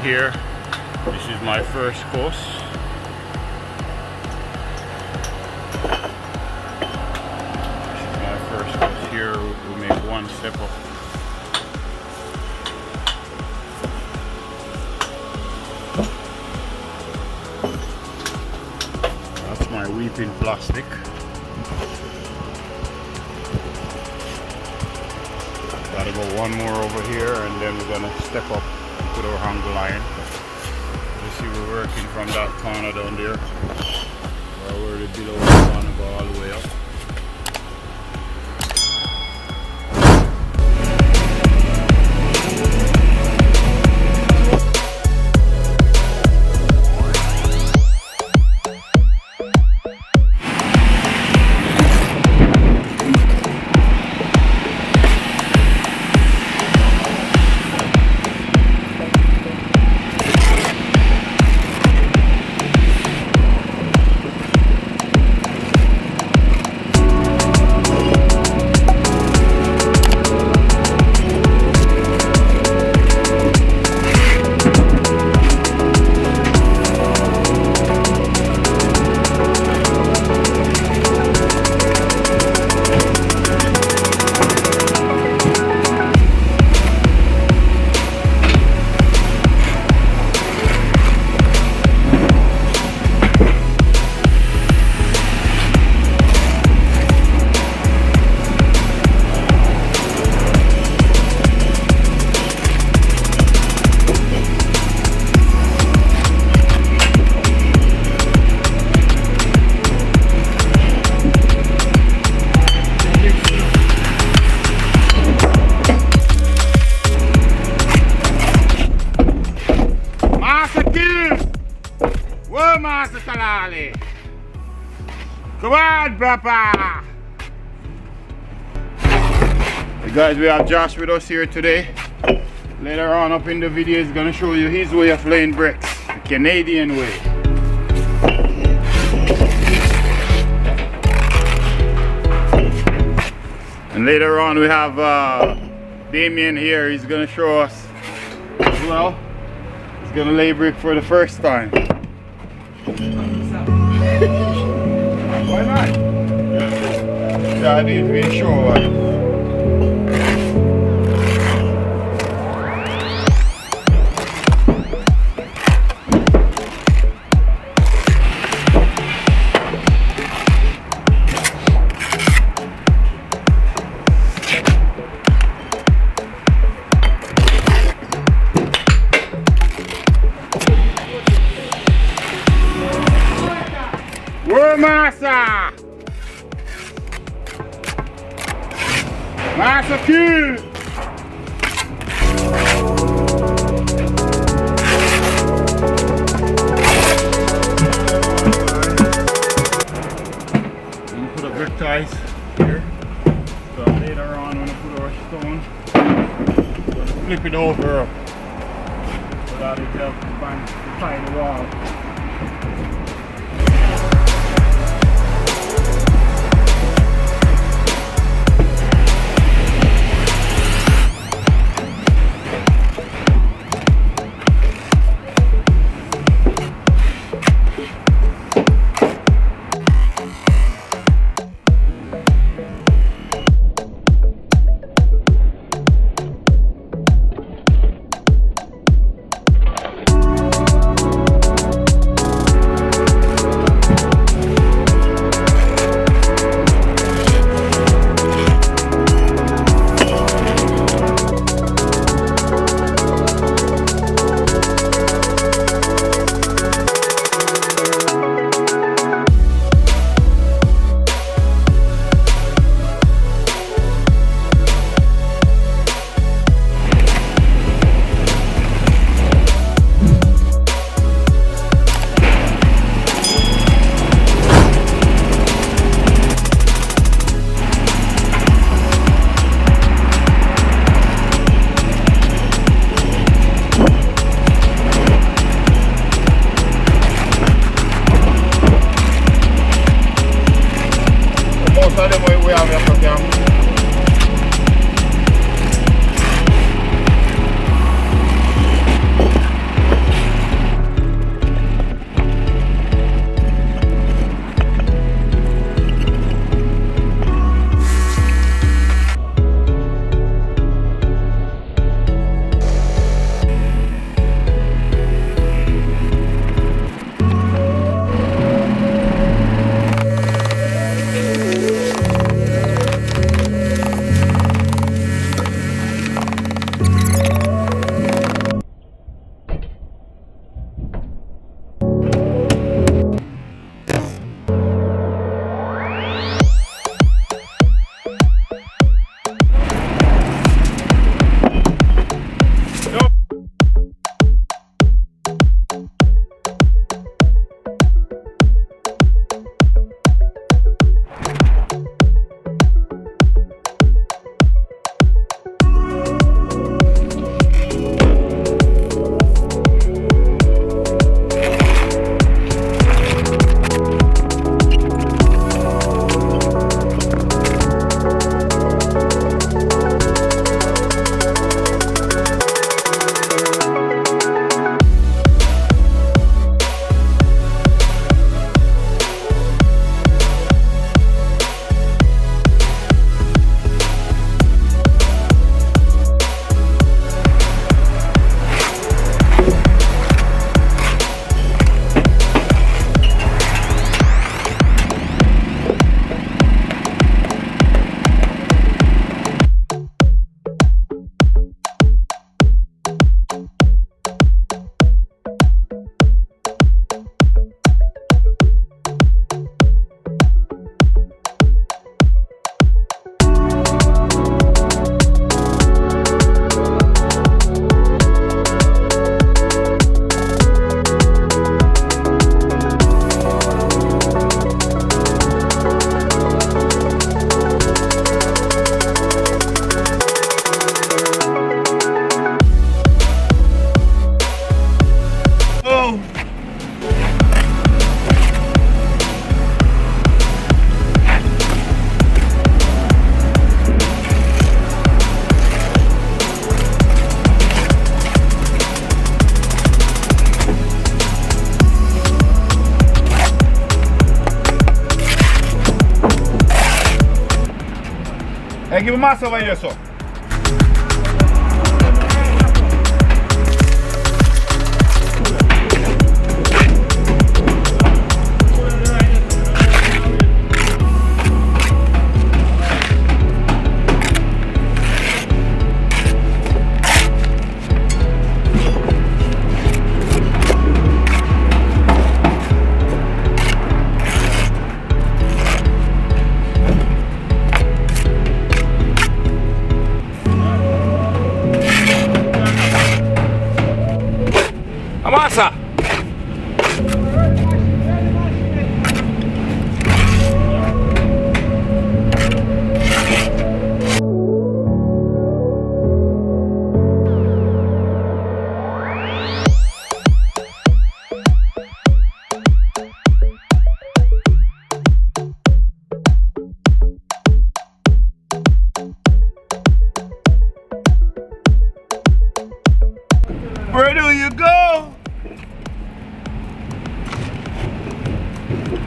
here. This is my first course. This is my first course here. We make one step up. That's my weeping plastic. Gotta go one more over here and then we're gonna step up and put our angle iron. You see we're working from that corner down there. Where the below is gonna go all the way up. Come on, Papa! Hey guys, we have Josh with us here today. Later on up in the video, he's gonna show you his way of laying bricks, the Canadian way. And later on we have Damien here. He's gonna show us as well. He's gonna lay brick for the first time. Why not? Yeah, I didn't really sure why. Massa! Massa kill! We put up brick ties here. So later on when we put our stone, we'll flip it over so that it helps to tie the wall. I give a mass over here, so. Amasa! Where do you go?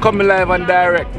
Coming live and direct.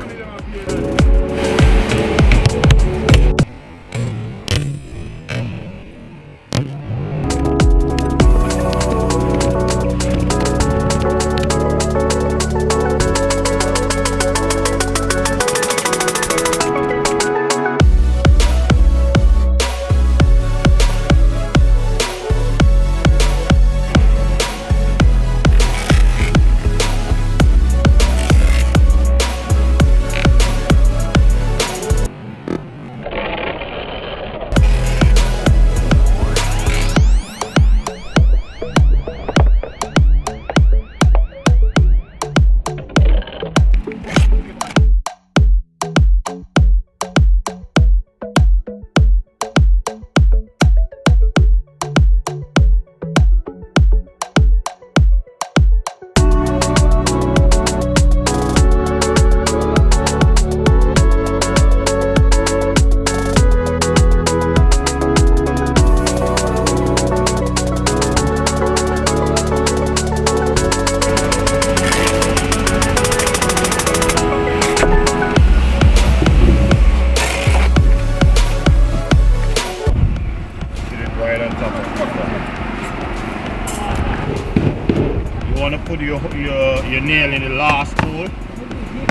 Put your nail in the last hole,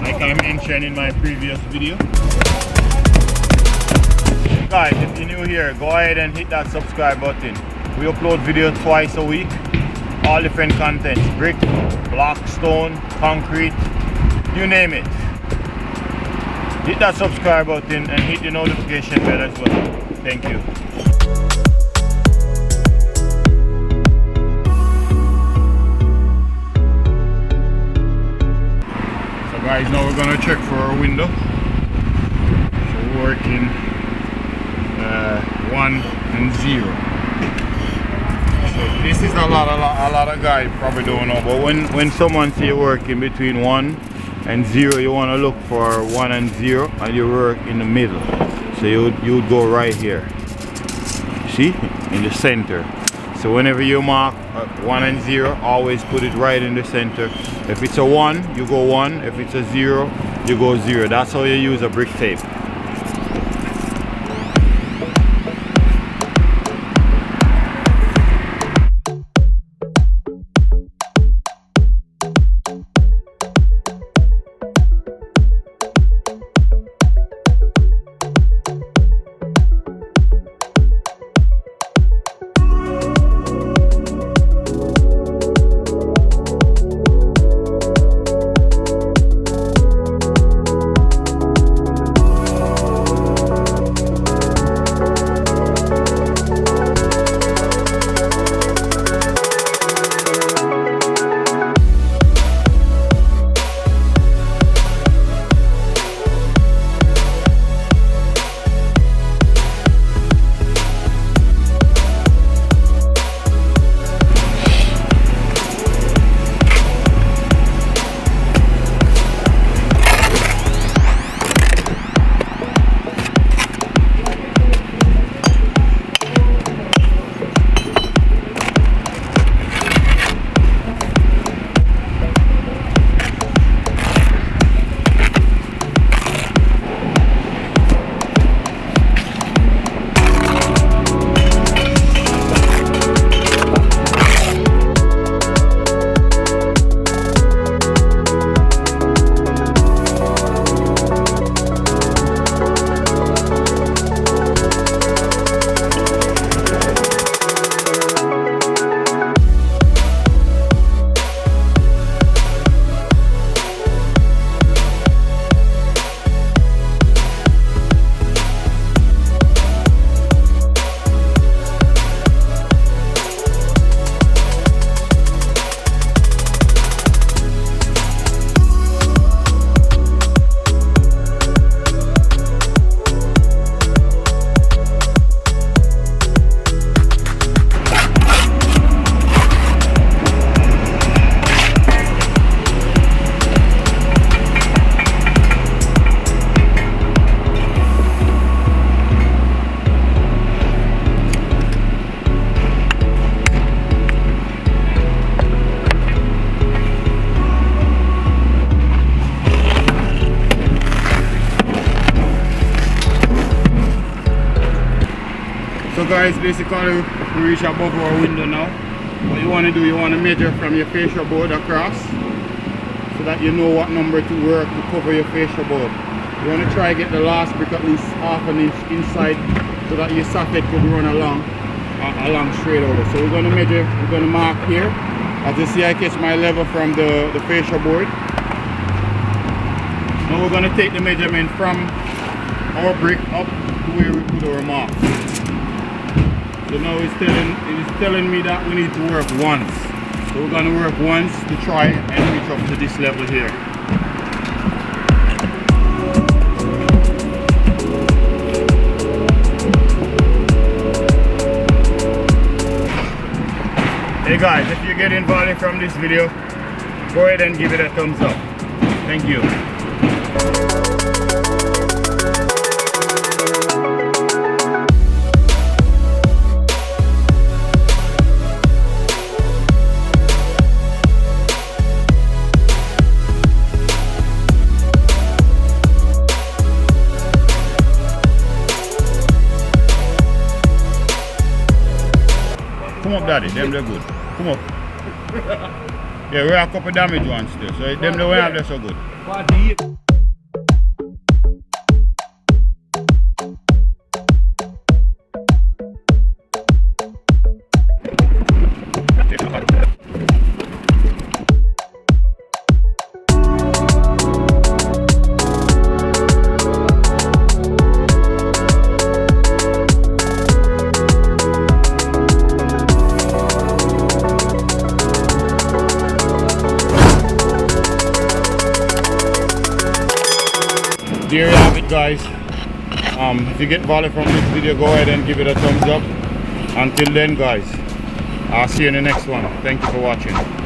like I mentioned in my previous video. Guys, if you're new here, go ahead and hit that subscribe button. We upload videos twice a week, all different contents: brick, block, stone, concrete, you name it. Hit that subscribe button and hit the notification bell as well. Thank you. Guys, now we're gonna check for our window. So we're working 1 and 0. So this is a lot of guys probably don't know, but when someone say working between 1 and 0, you want to look for 1 and 0, and you work in the middle. So you would go right here. See, in the center. So whenever you mark 1 and 0, always put it right in the center. If it's a 1, you go 1. If it's a 0, you go 0. That's how you use a brick tape. guys, basically we reach above our window now. What you want to do, you want to measure from your fascia board across so that you know what number to work to cover your fascia board. You want to try get the last brick at least half an inch inside so that your socket could run along straight over. So we're going to measure, we're going to mark here. As you see, I catch my level from the fascia board. Now we're going to take the measurement from our brick up to where we put our mark. So now it's telling me that we need to work once. So we're going to work once to try and reach up to this level here. Hey guys, if you're getting value from this video, go ahead and give it a thumbs up. Thank you. Come up, daddy, them they're good. Come up. Yeah, we have a couple damage ones still, so them the way have they're so good. There you have it, guys. If you get value from this video, go ahead and give it a thumbs up. Until then, guys, I'll see you in the next one. Thank you for watching.